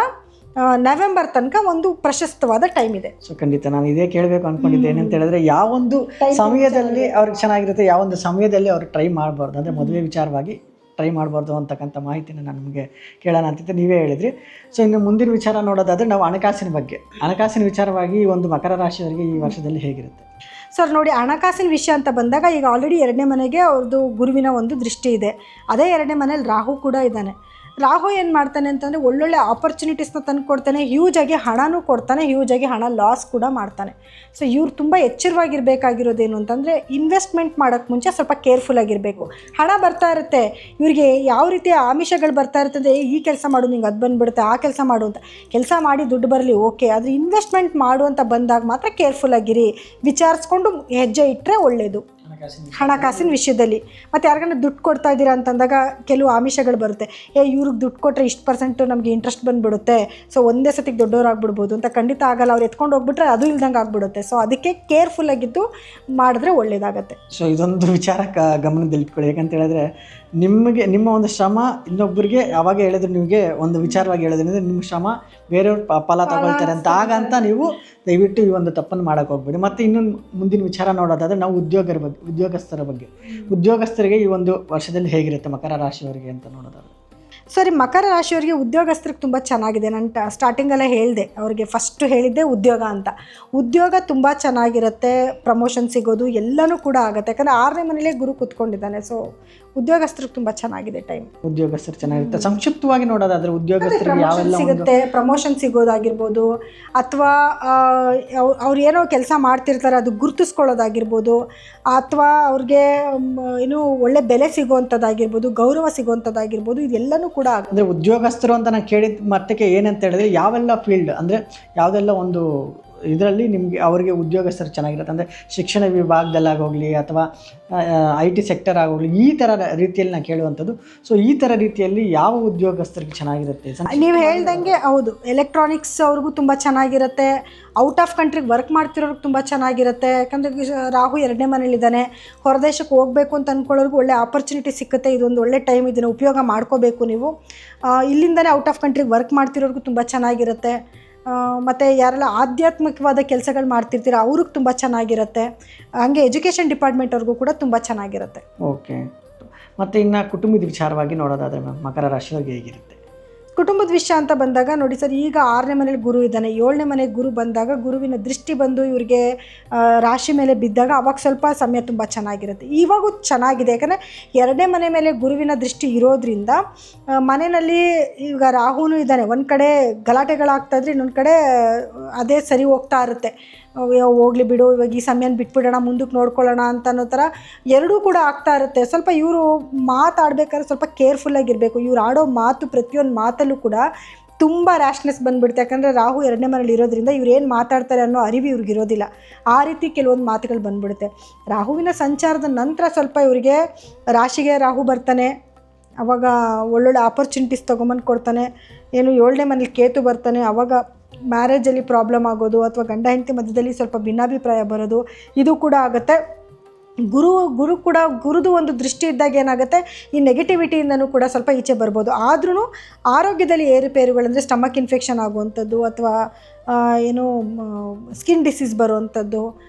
ನವೆಂಬರ್ ತನಕ ಒಂದು ಪ್ರಶಸ್ತವಾದ ಟೈಮ್ ಇದೆ. ಸೊ ಖಂಡಿತ ನಾನು ಇದೇ ಕೇಳಬೇಕು ಅಂದ್ಕೊಂಡಿದ್ದೆ. ಏನಂತ ಹೇಳಿದ್ರೆ ಯಾವೊಂದು ಸಮಯದಲ್ಲಿ ಅವ್ರಿಗೆ ಚೆನ್ನಾಗಿರುತ್ತೆ, ಯಾವೊಂದು ಸಮಯದಲ್ಲಿ ಅವ್ರು ಟ್ರೈ ಮಾಡಬಾರ್ದು, ಅಂದರೆ ಮದುವೆ ವಿಚಾರವಾಗಿ ಟ್ರೈ ಮಾಡಬಾರ್ದು ಅಂತಕ್ಕಂಥ ಮಾಹಿತಿನ ನಾನು ನಿಮಗೆ ಕೇಳೋಣ ಅಂತಿದ್ದೆ, ನೀವೇ ಹೇಳಿದ್ರಿ. ಸೊ ಇನ್ನು ಮುಂದಿನ ವಿಚಾರ ನೋಡೋದಾದರೆ ನಾವು ಹಣಕಾಸಿನ ವಿಚಾರವಾಗಿ ಈ ಒಂದು ಮಕರ ರಾಶಿಯವರಿಗೆ ಈ ವರ್ಷದಲ್ಲಿ ಹೇಗಿರುತ್ತೆ? ಸರ್ ನೋಡಿ, ಹಣಕಾಸಿನ ವಿಷಯ ಅಂತ ಬಂದಾಗ ಈಗ ಆಲ್ರೆಡಿ 2ನೇ ಮನೆಗೆ ಅವ್ರದ್ದು ಗುರುವಿನ ಒಂದು ದೃಷ್ಟಿ ಇದೆ. ಅದೇ 2ನೇ ಮನೇಲಿ ರಾಹು ಕೂಡ ಇದ್ದಾನೆ. ರಾಹು ಏನು ಮಾಡ್ತಾನೆ ಅಂತಂದರೆ ಒಳ್ಳೊಳ್ಳೆ ಆಪರ್ಚುನಿಟೀಸ್ನ ತಂದು ಕೊಡ್ತಾನೆ, ಹ್ಯೂಜಾಗಿ ಹಣನೂ ಕೊಡ್ತಾನೆ, ಹ್ಯೂಜಾಗಿ ಹಣ ಲಾಸ್ ಕೂಡ ಮಾಡ್ತಾನೆ. ಸೊ ಇವ್ರು ತುಂಬ ಎಚ್ಚರವಾಗಿರಬೇಕಾಗಿರೋದೇನು ಅಂತಂದರೆ ಇನ್ವೆಸ್ಟ್ಮೆಂಟ್ ಮಾಡೋಕ್ಕೆ ಮುಂಚೆ ಸ್ವಲ್ಪ ಕೇರ್ಫುಲ್ಲಾಗಿರಬೇಕು. ಹಣ ಬರ್ತಾ ಇರುತ್ತೆ, ಇವ್ರಿಗೆ ಯಾವ ರೀತಿಯ ಆಮಿಷಗಳು ಬರ್ತಾ ಇರ್ತದೆ, ಈ ಕೆಲಸ ಮಾಡು ನಿಂಗೆ ಅದು ಬಂದುಬಿಡುತ್ತೆ, ಆ ಕೆಲಸ ಮಾಡು ಅಂತ. ಕೆಲಸ ಮಾಡಿ ದುಡ್ಡು ಬರಲಿ ಓಕೆ, ಆದರೆ ಇನ್ವೆಸ್ಟ್ಮೆಂಟ್ ಮಾಡು ಅಂತ ಬಂದಾಗ ಮಾತ್ರ ಕೇರ್ಫುಲ್ಲಾಗಿರಿ, ವಿಚಾರಿಸ್ಕೊಂಡು ಹೆಜ್ಜೆ ಇಟ್ಟರೆ ಒಳ್ಳೆಯದು ಹಣಕಾಸಿನ ವಿಷಯದಲ್ಲಿ. ಮತ್ತು ಯಾರಿಗಾನ ದುಡ್ಡು ಕೊಡ್ತಾ ಇದ್ದೀರಾ ಅಂತಂದಾಗ ಕೆಲವು ಆಮಿಷಗಳು ಬರುತ್ತೆ. ಇವ್ರಿಗೆ ದುಡ್ಡು ಕೊಟ್ಟರೆ ಇಷ್ಟು % ನಮಗೆ ಇಂಟ್ರೆಸ್ಟ್ ಬಂದುಬಿಡುತ್ತೆ, ಸೊ ಒಂದೇ ಸತಿಗೆ ದೊಡ್ಡವರಾಗ್ಬಿಡ್ಬೋದು ಅಂತ. ಖಂಡಿತ ಆಗಲ್ಲ, ಅವ್ರು ಎತ್ಕೊಂಡು ಹೋಗ್ಬಿಟ್ರೆ ಅದು ಇಲ್ದಂಗೆ ಆಗ್ಬಿಡುತ್ತೆ. ಸೊ ಅದಕ್ಕೆ ಕೇರ್ಫುಲ್ಲಾಗಿದ್ದು ಮಾಡಿದ್ರೆ ಒಳ್ಳೆಯದಾಗತ್ತೆ. ಸೊ ಇದೊಂದು ವಿಚಾರ ಗಮನದಲ್ಲಿಟ್ಕೊಳ್ಳಿ. ಯಾಕಂತ ಹೇಳಿದ್ರೆ ನಿಮಗೆ ನಿಮ್ಮ ಒಂದು ಶ್ರಮ ಇನ್ನೊಬ್ಬರಿಗೆ ಯಾವಾಗ ಹೇಳಿದ್ರು, ನಿಮಗೆ ಒಂದು ವಿಚಾರವಾಗಿ ಹೇಳಿದ್ರೆ ನಿಮ್ಮ ಶ್ರಮ ಬೇರೆಯವ್ರು ಫಲ ತಗೊಳ್ತಾರೆ ಅಂತ ಆಗಂತ ನೀವು ದಯವಿಟ್ಟು ಈ ಒಂದು ತಪ್ಪನ್ನು ಮಾಡೋಕ್ಕೆ ಹೋಗ್ಬೇಡಿ. ಮತ್ತು ಇನ್ನೊಂದು ಮುಂದಿನ ವಿಚಾರ ನೋಡೋದಾದರೆ ನಾವು ಉದ್ಯೋಗಸ್ಥರಿಗೆ ಈ ಒಂದು ವರ್ಷದಲ್ಲಿ ಹೇಗಿರುತ್ತೆ ಮಕರ ರಾಶಿಯವರಿಗೆ ಅಂತ ನೋಡೋದಾದ್ರೆ? ಸರಿ, ಮಕರ ರಾಶಿಯವರಿಗೆ ಉದ್ಯೋಗಸ್ಥರಿಗೆ ತುಂಬ ಚೆನ್ನಾಗಿದೆ. ನಾನು ಸ್ಟಾರ್ಟಿಂಗಲ್ಲೇ ಹೇಳಿದೆ, ಅವರಿಗೆ ಫಸ್ಟು ಹೇಳಿದ್ದೆ ಉದ್ಯೋಗ ಅಂತ. ಉದ್ಯೋಗ ತುಂಬ ಚೆನ್ನಾಗಿರುತ್ತೆ, ಪ್ರಮೋಷನ್ ಸಿಗೋದು ಎಲ್ಲನೂ ಕೂಡ ಆಗುತ್ತೆ. ಯಾಕಂದರೆ 6ನೇ ಮನೇಲೇ ಗುರು ಕೂತ್ಕೊಂಡಿದ್ದಾನೆ. ಸೊ ಉದ್ಯೋಗಸ್ಥರಿಗೆ ತುಂಬ ಚೆನ್ನಾಗಿದೆ ಟೈಮ್. ಉದ್ಯೋಗಸ್ಥರು ಚೆನ್ನಾಗಿರುತ್ತೆ. ಸಂಕ್ಷಿಪ್ತವಾಗಿ ನೋಡೋದಾದ್ರೆ ಉದ್ಯೋಗಸ್ಥರಿಗೆ ಯಾವೆಲ್ಲ ಸಿಗುತ್ತೆ, ಪ್ರಮೋಷನ್ ಸಿಗೋದಾಗಿರ್ಬೋದು, ಅಥವಾ ಅವ್ರು ಏನೋ ಕೆಲಸ ಮಾಡ್ತಿರ್ತಾರೆ ಅದು ಗುರುತಿಸ್ಕೊಳ್ಳೋದಾಗಿರ್ಬೋದು, ಅಥವಾ ಅವ್ರಿಗೆ ಏನು ಒಳ್ಳೆ ಬೆಲೆ ಸಿಗೋವಂಥದ್ದಾಗಿರ್ಬೋದು, ಗೌರವ ಸಿಗೋವಂಥದ್ದಾಗಿರ್ಬೋದು, ಇದೆಲ್ಲನೂ ಕೂಡ ಆಗುತ್ತೆ. ಅಂದರೆ ಉದ್ಯೋಗಸ್ಥರು ಅಂತ ನಾನು ಕೇಳಿದ ಮಟ್ಟಕ್ಕೆ ಏನಂತ ಹೇಳಿದ್ರೆ ಯಾವೆಲ್ಲ ಫೀಲ್ಡ್, ಅಂದರೆ ಯಾವುದೆಲ್ಲ ಒಂದು ಇದರಲ್ಲಿ ನಿಮಗೆ ಅವರಿಗೆ ಉದ್ಯೋಗಸ್ಥರು ಚೆನ್ನಾಗಿರುತ್ತೆ. ಅಂದರೆ ಶಿಕ್ಷಣ ವಿಭಾಗದಲ್ಲಾಗೋಗಲಿ ಅಥವಾ IT ಸೆಕ್ಟರ್ ಆಗೋಗಲಿ ಈ ಥರ ರೀತಿಯಲ್ಲಿ ನಾನು ಕೇಳುವಂಥದ್ದು. ಸೊ ಈ ಥರ ರೀತಿಯಲ್ಲಿ ಯಾವ ಉದ್ಯೋಗಸ್ಥರಿಗೆ ಚೆನ್ನಾಗಿರುತ್ತೆ? ನೀವು ಹೇಳ್ದಂಗೆ ಹೌದು, ಎಲೆಕ್ಟ್ರಾನಿಕ್ಸ್ ಅವ್ರಿಗೂ ತುಂಬ ಚೆನ್ನಾಗಿರುತ್ತೆ. ಔಟ್ ಆಫ್ ಕಂಟ್ರಿಗೆ ವರ್ಕ್ ಮಾಡ್ತಿರೋರ್ಗೆ ತುಂಬ ಚೆನ್ನಾಗಿರುತ್ತೆ. ಯಾಕಂದರೆ ರಾಹು 2ನೇ ಮನೇಲಿದ್ದಾನೆ, ಹೊರದೇಶಕ್ಕೆ ಹೋಗಬೇಕು ಅಂತ ಅಂದ್ಕೊಳ್ಳೋರ್ಗೂ ಒಳ್ಳೆ ಆಪರ್ಚುನಿಟಿ ಸಿಗುತ್ತೆ. ಇದೊಂದು ಒಳ್ಳೆ ಟೈಮ್, ಇದನ್ನು ಉಪಯೋಗ ಮಾಡ್ಕೋಬೇಕು ನೀವು. ಇಲ್ಲಿಂದನೇ ಔಟ್ ಆಫ್ ಕಂಟ್ರಿಗೆ ವರ್ಕ್ ಮಾಡ್ತಿರೋರ್ಗೂ ತುಂಬ ಚೆನ್ನಾಗಿರುತ್ತೆ. ಮತ್ತು ಯಾರೆಲ್ಲ ಆಧ್ಯಾತ್ಮಿಕವಾದ ಕೆಲಸಗಳು ಮಾಡ್ತಿರ್ತೀರ ಅವ್ರಿಗೆ ತುಂಬ ಚೆನ್ನಾಗಿರುತ್ತೆ. ಹಾಗೆ ಎಜುಕೇಷನ್ ಡಿಪಾರ್ಟ್ಮೆಂಟ್ ಅವ್ರಿಗೂ ಕೂಡ ತುಂಬ ಚೆನ್ನಾಗಿರುತ್ತೆ. ಓಕೆ. ಮತ್ತು ಇನ್ನು ಕುಟುಂಬದ ವಿಚಾರವಾಗಿ ನೋಡೋದಾದರೆ ಮ್ಯಾಮ್, ಮಕರ ರಾಶಿಯವ್ರಿಗೆ ಹೇಗಿರುತ್ತೆ? ಕುಟುಂಬದ ವಿಷಯ ಅಂತ ಬಂದಾಗ ನೋಡಿ ಸರ್, ಈಗ 6ನೇ ಮನೇಲಿ ಗುರು ಇದ್ದಾನೆ, 7ನೇ ಮನೆಗೆ ಗುರು ಬಂದಾಗ ಗುರುವಿನ ದೃಷ್ಟಿ ಬಂದು ಇವರಿಗೆ ರಾಶಿ ಮೇಲೆ ಬಿದ್ದಾಗ ಅವಾಗ ಸ್ವಲ್ಪ ಸಮಯ ತುಂಬ ಚೆನ್ನಾಗಿರುತ್ತೆ. ಇವಾಗೂ ಚೆನ್ನಾಗಿದೆ, ಯಾಕಂದರೆ 2ನೇ ಮನೆ ಮೇಲೆ ಗುರುವಿನ ದೃಷ್ಟಿ ಇರೋದ್ರಿಂದ ಮನೆಯಲ್ಲಿ ಈಗ ರಾಹುನೂ ಇದ್ದಾನೆ. ಒಂದು ಕಡೆ ಗಲಾಟೆಗಳಾಗ್ತಾಯಿದ್ರೆ ಇನ್ನೊಂದು ಕಡೆ ಅದೇ ಸರಿ ಹೋಗ್ತಾ ಇರುತ್ತೆ. ಹೋಗ್ಲಿ ಬಿಡು, ಇವಾಗ ಈ ಸಮಯನ ಬಿಟ್ಬಿಡೋಣ, ಮುಂದಕ್ಕೆ ನೋಡ್ಕೊಳ್ಳೋಣ ಅಂತ ಅನ್ನೋ ಥರ ಎರಡೂ ಕೂಡ ಆಗ್ತಾ ಇರುತ್ತೆ. ಸ್ವಲ್ಪ ಇವರು ಮಾತಾಡಬೇಕಾದ್ರೆ ಸ್ವಲ್ಪ ಕೇರ್ಫುಲ್ಲಾಗಿರಬೇಕು. ಇವ್ರು ಆಡೋ ಮಾತು, ಪ್ರತಿಯೊಂದು ಮಾತಲ್ಲೂ ಕೂಡ ತುಂಬ ರ್ಯಾಶ್ನೆಸ್ ಬಂದುಬಿಡುತ್ತೆ. ಯಾಕಂದರೆ ರಾಹು 2ನೇ ಮನೇಲಿ ಇರೋದ್ರಿಂದ ಇವ್ರು ಏನು ಮಾತಾಡ್ತಾರೆ ಅನ್ನೋ ಅರಿವು ಇವ್ರಿಗಿರೋದಿಲ್ಲ. ಆ ರೀತಿ ಕೆಲವೊಂದು ಮಾತುಗಳು ಬಂದುಬಿಡುತ್ತೆ. ರಾಹುವಿನ ಸಂಚಾರದ ನಂತರ ಸ್ವಲ್ಪ ಇವರಿಗೆ ರಾಶಿಗೆ ರಾಹು ಬರ್ತಾನೆ, ಆವಾಗ ಒಳ್ಳೊಳ್ಳೆ ಆಪರ್ಚುನಿಟೀಸ್ ತೊಗೊಂಬಂದು ಕೊಡ್ತಾನೆ. ಏನು 7ನೇ ಮನೇಲಿ ಕೇತು ಬರ್ತಾನೆ, ಆವಾಗ ಮ್ಯಾರೇಜಲ್ಲಿ ಪ್ರಾಬ್ಲಮ್ ಆಗೋದು ಅಥವಾ ಗಂಡ ಹೆಂಡತಿ ಮಧ್ಯದಲ್ಲಿ ಸ್ವಲ್ಪ ಭಿನ್ನಾಭಿಪ್ರಾಯ ಬರೋದು ಇದು ಕೂಡ ಆಗುತ್ತೆ. ಗುರುದು ಒಂದು ದೃಷ್ಟಿ ಇದ್ದಾಗ ಏನಾಗುತ್ತೆ, ಈ ನೆಗೆಟಿವಿಟಿಯಿಂದನೂ ಕೂಡ ಸ್ವಲ್ಪ ಈಚೆ ಬರ್ಬೋದು. ಆದ್ರೂ ಆರೋಗ್ಯದಲ್ಲಿ ಏರುಪೇರುಗಳಂದರೆ ಸ್ಟಮಕ್ ಇನ್ಫೆಕ್ಷನ್ ಆಗುವಂಥದ್ದು ಅಥವಾ ಏನು ಸ್ಕಿನ್ ಡಿಸೀಸ್ ಬರುವಂಥದ್ದು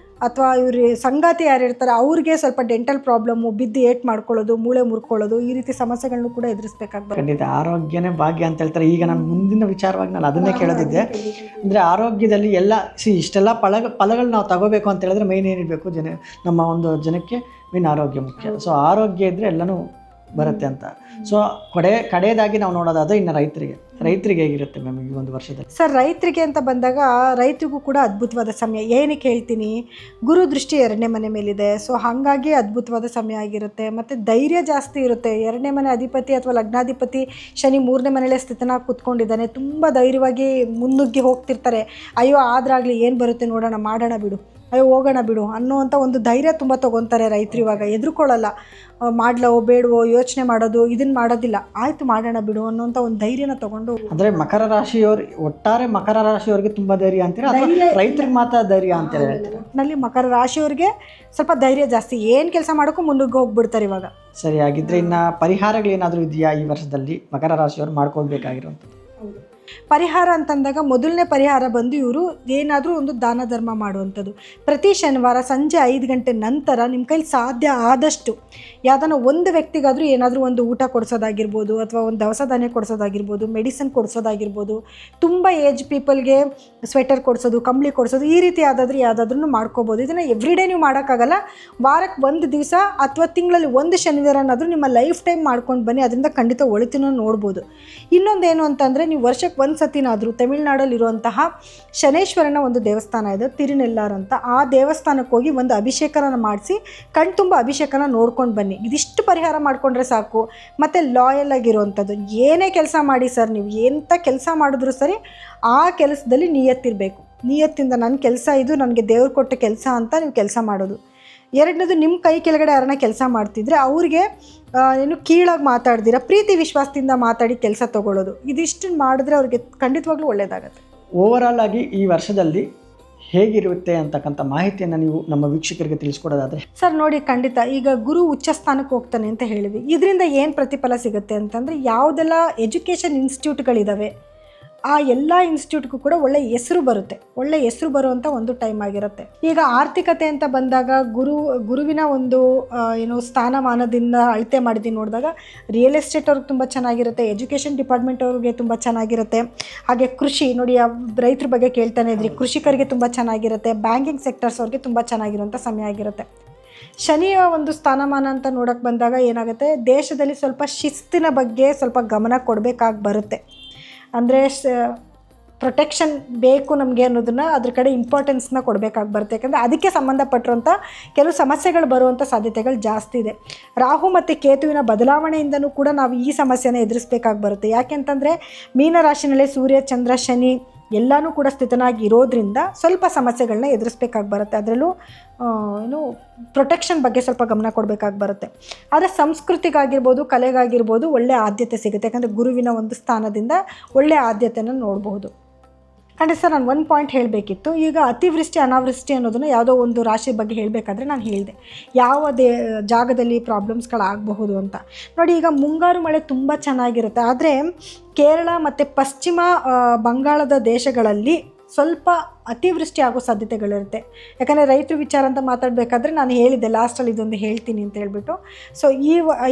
ಅಥವಾ ಇವ್ರ ಸಂಗಾತಿ ಯಾರು ಇರ್ತಾರೆ ಅವ್ರಿಗೆ ಸ್ವಲ್ಪ ಡೆಂಟಲ್ ಪ್ರಾಬ್ಲಮ್ಮು, ಬಿದ್ದು ಏಟ್ ಮಾಡ್ಕೊಳ್ಳೋದು, ಮೂಳೆ ಮುರ್ಕೊಳ್ಳೋದು, ಈ ರೀತಿ ಸಮಸ್ಯೆಗಳನ್ನು ಕೂಡ ಎದುರಿಸಬೇಕಾಗ್ತದೆ. ಖಂಡಿತ ಆರೋಗ್ಯನೇ ಭಾಗ್ಯ ಅಂತ ಹೇಳ್ತಾರೆ. ಈಗ ನಾನು ಮುಂದಿನ ವಿಚಾರವಾಗಿ ನಾನು ಅದನ್ನೇ ಕೇಳೋದಿದ್ದೆ. ಅಂದರೆ ಆರೋಗ್ಯದಲ್ಲಿ ಎಲ್ಲ ಇಷ್ಟೆಲ್ಲ ಫಲಗಳು ನಾವು ತಗೋಬೇಕು ಅಂತ ಹೇಳಿದ್ರೆ ಮೈನ್ ಏನಿರಬೇಕು, ನಮ್ಮ ಒಂದು ಜನಕ್ಕೆ ಮೈನ್ ಆರೋಗ್ಯ ಮುಖ್ಯ. ಸೊ ಆರೋಗ್ಯ ಇದ್ದರೆ ಎಲ್ಲನೂ ಬರುತ್ತೆ ಅಂತ. ಸೊ ಕಡೆಯದಾಗಿ ನಾವು ನೋಡೋದಾದ್ರೆ ಇನ್ನು ರೈತರಿಗೆ ಹೇಗಿರುತ್ತೆ ಮ್ಯಾಮ್ ಈ ಒಂದು ವರ್ಷದಲ್ಲಿ? ಸರ್, ರೈತರಿಗೆ ಅಂತ ಬಂದಾಗ ರೈತರಿಗೂ ಕೂಡ ಅದ್ಭುತವಾದ ಸಮಯ. ಏನಕ್ಕೆ ಹೇಳ್ತೀನಿ, ಗುರು ದೃಷ್ಟಿ 2ನೇ ಮನೆ ಮೇಲಿದೆ. ಸೊ ಹಾಗಾಗಿ ಅದ್ಭುತವಾದ ಸಮಯ ಆಗಿರುತ್ತೆ. ಮತ್ತು ಧೈರ್ಯ ಜಾಸ್ತಿ ಇರುತ್ತೆ. 2ನೇ ಮನೆ ಅಧಿಪತಿ ಅಥವಾ ಲಗ್ನಾಧಿಪತಿ ಶನಿ 3ನೇ ಮನೆಯಲ್ಲೇ ಸ್ಥಿತನಾಗಿ ಕೂತ್ಕೊಂಡಿದ್ದಾನೆ. ತುಂಬ ಧೈರ್ಯವಾಗಿ ಮುನ್ನುಗ್ಗಿ ಹೋಗ್ತಿರ್ತಾರೆ. ಅಯ್ಯೋ ಆದ್ರಾಗಲಿ, ಏನು ಬರುತ್ತೆ ನೋಡೋಣ, ಮಾಡೋಣ ಬಿಡು, ಅಯ್ಯೋ ಹೋಗೋಣ ಬಿಡು ಅನ್ನೋವಂಥ ಒಂದು ಧೈರ್ಯ ತುಂಬ ತೊಗೊತಾರೆ ರೈತರು. ಇವಾಗ ಎದುರುಕೊಳ್ಳಲ್ಲ, ಮಾಡ್ಲೋ ಬೇಡವೋ ಯೋಚನೆ ಮಾಡೋದು ಇದನ್ನು ಮಾಡೋದಿಲ್ಲ. ಆಯಿತು ಮಾಡೋಣ ಬಿಡು ಅನ್ನೋಂಥ ಒಂದು ಧೈರ್ಯನ ತೊಗೊಂಡು. ಅಂದರೆ ಒಟ್ಟಾರೆ ಮಕರ ರಾಶಿಯವ್ರಿಗೆ ತುಂಬ ಧೈರ್ಯ ಅಂತೀರಾ, ರೈತರಿಗೆ ಮಾತ್ರ ಧೈರ್ಯ ಅಂತಾರೆ? ನಲ್ಲಿ ಮಕರ ರಾಶಿಯವ್ರಿಗೆ ಸ್ವಲ್ಪ ಧೈರ್ಯ ಜಾಸ್ತಿ, ಏನು ಕೆಲಸ ಮಾಡೋಕ್ಕೂ ಮುನ್ನುಗ್ಗಿ ಹೋಗ್ಬಿಡ್ತಾರೆ ಇವಾಗ. ಸರಿ, ಆಗಿದ್ರೆ ಇನ್ನು ಪರಿಹಾರಗಳೇನಾದರೂ ಇದೆಯಾ ಈ ವರ್ಷದಲ್ಲಿ ಮಕರ ರಾಶಿಯವರು ಮಾಡ್ಕೊಳ್ಬೇಕಾಗಿರುವಂಥದ್ದು? ಪರಿಹಾರ ಅಂತಂದಾಗ ಮೊದಲನೇ ಪರಿಹಾರ ಬಂದು ಇವರು ಏನಾದರೂ ಒಂದು ದಾನ ಧರ್ಮ ಮಾಡುವಂಥದ್ದು. ಪ್ರತಿ ಶನಿವಾರ ಸಂಜೆ 5 ಗಂಟೆ ನಂತರ ನಿಮ್ಮ ಕೈಲಿ ಸಾಧ್ಯ ಆದಷ್ಟು ಯಾವುದನ್ನ ಒಂದು ವ್ಯಕ್ತಿಗಾದರೂ ಏನಾದರೂ ಒಂದು ಊಟ ಕೊಡಿಸೋದಾಗಿರ್ಬೋದು ಅಥವಾ ಒಂದು ದವಸ ಧಾನ್ಯ ಕೊಡಿಸೋದಾಗಿರ್ಬೋದು, ಮೆಡಿಸಿನ್ ಕೊಡಿಸೋದಾಗಿರ್ಬೋದು, ತುಂಬ ಏಜ್ ಪೀಪಲ್ಗೆ ಸ್ವೆಟರ್ ಕೊಡಿಸೋದು, ಕಂಬಳಿ ಕೊಡಿಸೋದು, ಈ ರೀತಿ ಯಾವುದಾದ್ರೂ ಮಾಡ್ಕೋಬೋದು. ಇದನ್ನು ಎವ್ರಿಡೇ ನೀವು ಮಾಡೋಕ್ಕಾಗಲ್ಲ. ವಾರಕ್ಕೆ 1 ದಿವಸ ಅಥವಾ ತಿಂಗಳಲ್ಲಿ 1 ಶನಿವಾರನಾದರೂ ನಿಮ್ಮ ಲೈಫ್ ಟೈಮ್ ಮಾಡ್ಕೊಂಡು ಬನ್ನಿ, ಅದರಿಂದ ಖಂಡಿತ ಒಳಿತನ್ನು ನೋಡ್ಬೋದು. ಇನ್ನೊಂದೇನು ಅಂತಂದರೆ, ನೀವು ವರ್ಷಕ್ಕೆ 1 ಸತಿನಾದರೂ ತಮಿಳ್ನಾಡಲ್ಲಿರುವಂತಹ ಶನೇಶ್ವರನ ಒಂದು ದೇವಸ್ಥಾನ ಇದೆ, ತಿರುನೆಲ್ಲಾರ್ ಅಂತ. ಆ ದೇವಸ್ಥಾನಕ್ಕೆ ಹೋಗಿ ಒಂದು ಅಭಿಷೇಕನ ಮಾಡಿಸಿ ಕಣ್ತುಂಬ ಅಭಿಷೇಕನ ನೋಡ್ಕೊಂಡು ಬನ್ನಿ. ಇದಿಷ್ಟು ಪರಿಹಾರ ಮಾಡಿಕೊಂಡ್ರೆ ಸಾಕು. ಮತ್ತು ಲಾಯಲ್ ಆಗಿರುವಂಥದ್ದು, ಏನೇ ಕೆಲಸ ಮಾಡಿ ಸರ್, ನೀವು ಎಂಥ ಕೆಲಸ ಮಾಡಿದ್ರು ಸರಿ ಆ ಕೆಲಸದಲ್ಲಿ ನಿಯತ್ತಿರಬೇಕು. ನಿಯತ್ತಿಂದ ನನ್ನ ಕೆಲಸ ಇದು, ನನಗೆ ದೇವ್ರು ಕೊಟ್ಟ ಕೆಲಸ ಅಂತ ನೀವು ಕೆಲಸ ಮಾಡೋದು. ಎರಡನೇದು, ನಿಮ್ಮ ಕೈ ಕೆಳಗಡೆ ಯಾರನ್ನ ಕೆಲಸ ಮಾಡ್ತಿದ್ರೆ ಅವ್ರಿಗೆ ಏನು ಕೀಳಾಗಿ ಮಾತಾಡ್ದಿರ ಪ್ರೀತಿ ವಿಶ್ವಾಸದಿಂದ ಮಾತಾಡಿ ಕೆಲಸ ತೊಗೊಳ್ಳೋದು. ಇದಿಷ್ಟು ಮಾಡಿದ್ರೆ ಅವ್ರಿಗೆ ಖಂಡಿತವಾಗ್ಲೂ ಒಳ್ಳೆಯದಾಗತ್ತೆ. ಓವರಾಲ್ ಆಗಿ ಈ ವರ್ಷದಲ್ಲಿ ಹೇಗಿರುತ್ತೆ ಅಂತಕ್ಕಂಥ ಮಾಹಿತಿಯನ್ನು ನೀವು ನಮ್ಮ ವೀಕ್ಷಕರಿಗೆ ತಿಳಿಸ್ಕೊಡೋದಾದರೆ? ಸರ್ ನೋಡಿ, ಖಂಡಿತ ಈಗ ಗುರು ಉಚ್ಚ ಸ್ಥಾನಕ್ಕೆ ಹೋಗ್ತಾನೆ ಅಂತ ಹೇಳಿದ್ವಿ. ಇದರಿಂದ ಏನು ಪ್ರತಿಫಲ ಸಿಗುತ್ತೆ ಅಂತಂದರೆ, ಯಾವುದೆಲ್ಲ ಎಜುಕೇಷನ್ ಇನ್ಸ್ಟಿಟ್ಯೂಟ್ಗಳಿದ್ದಾವೆ ಆ ಎಲ್ಲ ಇನ್ಸ್ಟಿಟ್ಯೂಟ್ಗೂ ಕೂಡ ಒಳ್ಳೆ ಹೆಸರು ಬರುತ್ತೆ. ಒಳ್ಳೆ ಹೆಸರು ಬರುವಂಥ ಒಂದು ಟೈಮ್ ಆಗಿರುತ್ತೆ. ಈಗ ಆರ್ಥಿಕತೆ ಅಂತ ಬಂದಾಗ ಗುರುವಿನ ಒಂದು ಏನು ಸ್ಥಾನಮಾನದಿಂದ ಅಳತೆ ಮಾಡಿದ್ದು ನೋಡಿದಾಗ ರಿಯಲ್ ಎಸ್ಟೇಟ್ ಅವ್ರಿಗೆ ತುಂಬ ಚೆನ್ನಾಗಿರುತ್ತೆ, ಎಜುಕೇಷನ್ ಡಿಪಾರ್ಟ್ಮೆಂಟ್ ಅವ್ರಿಗೆ ತುಂಬ ಚೆನ್ನಾಗಿರುತ್ತೆ. ಹಾಗೆ ಕೃಷಿ ನೋಡಿ, ರೈತರ ಬಗ್ಗೆ ಕೇಳ್ತಾನೆ ಇದ್ರಿ, ಕೃಷಿಕರಿಗೆ ತುಂಬ ಚೆನ್ನಾಗಿರುತ್ತೆ. ಬ್ಯಾಂಕಿಂಗ್ ಸೆಕ್ಟರ್ಸ್ ಅವ್ರಿಗೆ ತುಂಬ ಚೆನ್ನಾಗಿರುವಂಥ ಸಮಯ ಆಗಿರುತ್ತೆ. ಶನಿಯ ಒಂದು ಸ್ಥಾನಮಾನ ಅಂತ ನೋಡೋಕ್ಕೆ ಬಂದಾಗ ಏನಾಗುತ್ತೆ, ದೇಶದಲ್ಲಿ ಸ್ವಲ್ಪ ಶಿಸ್ತಿನ ಬಗ್ಗೆ ಸ್ವಲ್ಪ ಗಮನ ಕೊಡಬೇಕಾಗಿ ಬರುತ್ತೆ. ಅಂದರೆ ಪ್ರೊಟೆಕ್ಷನ್ ಬೇಕು ನಮಗೆ ಅನ್ನೋದನ್ನ ಅದ್ರ ಕಡೆ ಇಂಪಾರ್ಟೆನ್ಸ್ನ ಕೊಡಬೇಕಾಗಿ ಬರುತ್ತೆ. ಯಾಕಂದರೆ ಅದಕ್ಕೆ ಸಂಬಂಧಪಟ್ಟಿರುವಂಥ ಕೆಲವು ಸಮಸ್ಯೆಗಳು ಬರುವಂಥ ಸಾಧ್ಯತೆಗಳು ಜಾಸ್ತಿ ಇದೆ. ರಾಹು ಮತ್ತು ಕೇತುವಿನ ಬದಲಾವಣೆಯಿಂದನೂ ಕೂಡ ನಾವು ಈ ಸಮಸ್ಯೆನ ಎದುರಿಸಬೇಕಾಗಿ ಬರುತ್ತೆ. ಯಾಕೆಂತಂದರೆ ಮೀನರಾಶಿನಲ್ಲೇ ಸೂರ್ಯ, ಚಂದ್ರ, ಶನಿ ಎಲ್ಲನೂ ಕೂಡ ಸ್ಥಿತನಾಗಿ ಇರೋದ್ರಿಂದ ಸ್ವಲ್ಪ ಸಮಸ್ಯೆಗಳನ್ನ ಎದುರಿಸ್ಬೇಕಾಗಿ ಬರುತ್ತೆ. ಅದರಲ್ಲೂ ಏನು ಪ್ರೊಟೆಕ್ಷನ್ ಬಗ್ಗೆ ಸ್ವಲ್ಪ ಗಮನ ಕೊಡಬೇಕಾಗಿ ಬರುತ್ತೆ. ಆದರೆ ಸಂಸ್ಕೃತಿಗಾಗಿರ್ಬೋದು, ಕಲೆಗಾಗಿರ್ಬೋದು ಒಳ್ಳೆಯ ಆದ್ಯತೆ ಸಿಗುತ್ತೆ. ಯಾಕಂದರೆ ಗುರುವಿನ ಒಂದು ಸ್ಥಾನದಿಂದ ಒಳ್ಳೆಯ ಆದ್ಯತೆಯನ್ನು ನೋಡಬಹುದು. ಅಂದರೆ ಸರ್, ನಾನು ಒಂದು ಪಾಯಿಂಟ್ ಹೇಳಬೇಕಿತ್ತು. ಈಗ ಅತಿವೃಷ್ಟಿ ಅನಾವೃಷ್ಟಿ ಅನ್ನೋದನ್ನು ಯಾವುದೋ ಒಂದು ರಾಶಿ ಬಗ್ಗೆ ಹೇಳಬೇಕಾದ್ರೆ ನಾನು ಹೇಳಿದೆ ಯಾವ ಜಾಗದಲ್ಲಿ ಪ್ರಾಬ್ಲಮ್ಸ್ಗಳಾಗಬಹುದು ಅಂತ. ನೋಡಿ, ಈಗ ಮುಂಗಾರು ಮಳೆ ತುಂಬ ಚೆನ್ನಾಗಿರುತ್ತೆ. ಆದರೆ ಕೇರಳ ಮತ್ತು ಪಶ್ಚಿಮ ಬಂಗಾಳದ ದೇಶಗಳಲ್ಲಿ ಸ್ವಲ್ಪ ಅತಿವೃಷ್ಟಿ ಆಗೋ ಸಾಧ್ಯತೆಗಳಿರುತ್ತೆ. ಯಾಕಂದರೆ ರೈತರ ವಿಚಾರ ಅಂತ ಮಾತಾಡಬೇಕಾದ್ರೆ ನಾನು ಹೇಳಿದ್ದೆ ಲಾಸ್ಟಲ್ಲಿ ಇದೊಂದು ಹೇಳ್ತೀನಿ ಅಂತ ಹೇಳ್ಬಿಟ್ಟು. ಸೊ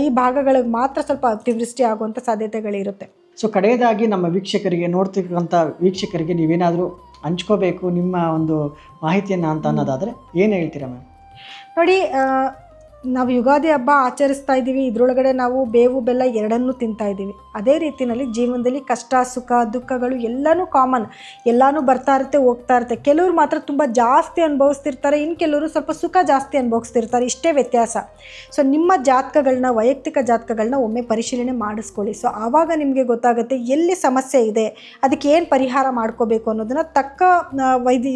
ಈ ಭಾಗಗಳಿಗೆ ಮಾತ್ರ ಸ್ವಲ್ಪ ಅತಿವೃಷ್ಟಿ ಆಗುವಂಥ ಸಾಧ್ಯತೆಗಳಿರುತ್ತೆ. ಸೊ ಕಡೆಯದಾಗಿ ನಮ್ಮ ವೀಕ್ಷಕರಿಗೆ, ನೋಡ್ತಿರ್ತಕ್ಕಂಥ ವೀಕ್ಷಕರಿಗೆ ನೀವೇನಾದರೂ ಹಂಚ್ಕೋಬೇಕು ನಿಮ್ಮ ಒಂದು ಮಾಹಿತಿಯನ್ನು ಅಂತ ಅನ್ನೋದಾದರೆ ಏನು ಹೇಳ್ತೀರಾ ಮ್ಯಾಮ್? ನೋಡಿ, ನಾವು ಯುಗಾದಿ ಹಬ್ಬ ಆಚರಿಸ್ತಾ ಇದ್ದೀವಿ. ಇದರೊಳಗಡೆ ನಾವು ಬೇವು ಬೆಲ್ಲ ಎರಡನ್ನೂ ತಿಂತಾ ಇದ್ದೀವಿ. ಅದೇ ರೀತಿಯಲ್ಲಿ ಜೀವನದಲ್ಲಿ ಕಷ್ಟ ಸುಖ ದುಃಖಗಳು ಎಲ್ಲನೂ ಕಾಮನ್, ಎಲ್ಲನೂ ಬರ್ತಾ ಇರುತ್ತೆ ಹೋಗ್ತಾ ಇರುತ್ತೆ. ಕೆಲವರು ಮಾತ್ರ ತುಂಬ ಜಾಸ್ತಿ ಅನುಭವಿಸ್ತಿರ್ತಾರೆ, ಇನ್ನು ಕೆಲವರು ಸ್ವಲ್ಪ ಸುಖ ಜಾಸ್ತಿ ಅನುಭವಿಸ್ತಿರ್ತಾರೆ. ಇಷ್ಟೇ ವ್ಯತ್ಯಾಸ. ಸೊ ನಿಮ್ಮ ಜಾತಕಗಳನ್ನ, ವೈಯಕ್ತಿಕ ಜಾತಕಗಳನ್ನ ಒಮ್ಮೆ ಪರಿಶೀಲನೆ ಮಾಡಿಸ್ಕೊಳ್ಳಿ. ಸೊ ಆವಾಗ ನಿಮಗೆ ಗೊತ್ತಾಗುತ್ತೆ ಎಲ್ಲಿ ಸಮಸ್ಯೆ ಇದೆ, ಅದಕ್ಕೆ ಏನು ಪರಿಹಾರ ಮಾಡ್ಕೋಬೇಕು ಅನ್ನೋದನ್ನು ತಕ್ಕ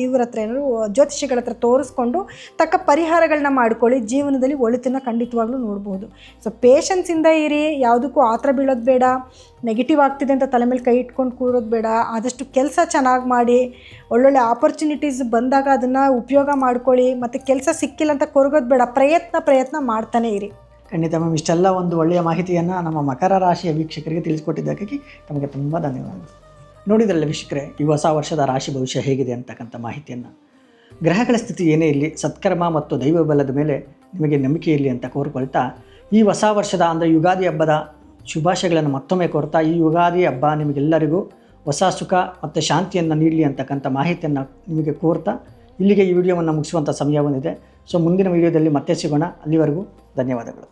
ಇವ್ರ ಹತ್ರ ಏನಾದ್ರು ಜ್ಯೋತಿಷಿಗಳ ಹತ್ರ ತೋರಿಸ್ಕೊಂಡು ತಕ್ಕ ಪರಿಹಾರಗಳನ್ನ ಮಾಡ್ಕೊಳ್ಳಿ. ಜೀವನದಲ್ಲಿ ಒಳಿತನ್ನು ಖಂಡಿತವಾಗ್ಲೂ ನೋಡ್ಬೋದು. ಸೊ ಪೇಷನ್ಸಿಂದ ಇರಿ, ಯಾವುದಕ್ಕೂ ಆತರ ಬೀಳೋದು ಬೇಡ, ನೆಗೆಟಿವ್ ಆಗ್ತಿದೆ ಅಂತ ತಲೆ ಮೇಲೆ ಕೈ ಇಟ್ಕೊಂಡು ಕೂರೋದು ಬೇಡ. ಆದಷ್ಟು ಕೆಲಸ ಚೆನ್ನಾಗಿ ಮಾಡಿ, ಒಳ್ಳೊಳ್ಳೆ ಆಪರ್ಚುನಿಟೀಸ್ ಬಂದಾಗ ಅದನ್ನು ಉಪಯೋಗ ಮಾಡ್ಕೊಳ್ಳಿ. ಮತ್ತು ಕೆಲಸ ಸಿಕ್ಕಿಲ್ಲ ಅಂತ ಕೊರಗೋದು ಬೇಡ, ಪ್ರಯತ್ನ ಮಾಡ್ತಾನೆ ಇರಿ. ಖಂಡಿತ ಮ್ಯಾಮ್, ಇಷ್ಟೆಲ್ಲ ಒಂದು ಒಳ್ಳೆಯ ಮಾಹಿತಿಯನ್ನು ನಮ್ಮ ಮಕರ ರಾಶಿಯ ವೀಕ್ಷಕರಿಗೆ ತಿಳಿಸ್ಕೊಟ್ಟಿದ್ದಕ್ಕಾಗಿ ತಮಗೆ ತುಂಬ ಧನ್ಯವಾದಗಳು. ನೋಡಿದ್ರಲ್ಲ ವೀಕ್ಷಕರೇ, ಈ ಹೊಸ ವರ್ಷದ ರಾಶಿ ಭವಿಷ್ಯ ಹೇಗಿದೆ ಅಂತಕ್ಕಂಥ ಮಾಹಿತಿಯನ್ನು. ಗ್ರಹಗಳ ಸ್ಥಿತಿ ಏನೇ ಇರಲಿ, ಸತ್ಕರ್ಮ ಮತ್ತು ದೈವ ಬಲದ ಮೇಲೆ ನಿಮಗೆ ನಂಬಿಕೆ ಇರಲಿ ಅಂತ ಕೋರಿಕೊಳ್ತಾ, ಈ ಹೊಸ ವರ್ಷದ ಅಂದರೆ ಯುಗಾದಿ ಹಬ್ಬದ ಶುಭಾಶಯಗಳನ್ನು ಮತ್ತೊಮ್ಮೆ ಕೋರ್ತಾ, ಈ ಯುಗಾದಿ ಹಬ್ಬ ನಿಮಗೆಲ್ಲರಿಗೂ ಹೊಸ ಸುಖ ಮತ್ತು ಶಾಂತಿಯನ್ನು ನೀಡಲಿ ಅಂತಕ್ಕಂಥ ಮಾಹಿತಿಯನ್ನು ನಿಮಗೆ ಕೋರ್ತಾ ಇಲ್ಲಿಗೆ ಈ ವಿಡಿಯೋವನ್ನು ಮುಗಿಸುವಂಥ ಸಮಯ ಬಂದಿದೆ. ಸೊ ಮುಂದಿನ ವಿಡಿಯೋದಲ್ಲಿ ಮತ್ತೆ ಸಿಗೋಣ. ಅಲ್ಲಿವರೆಗೂ ಧನ್ಯವಾದಗಳು.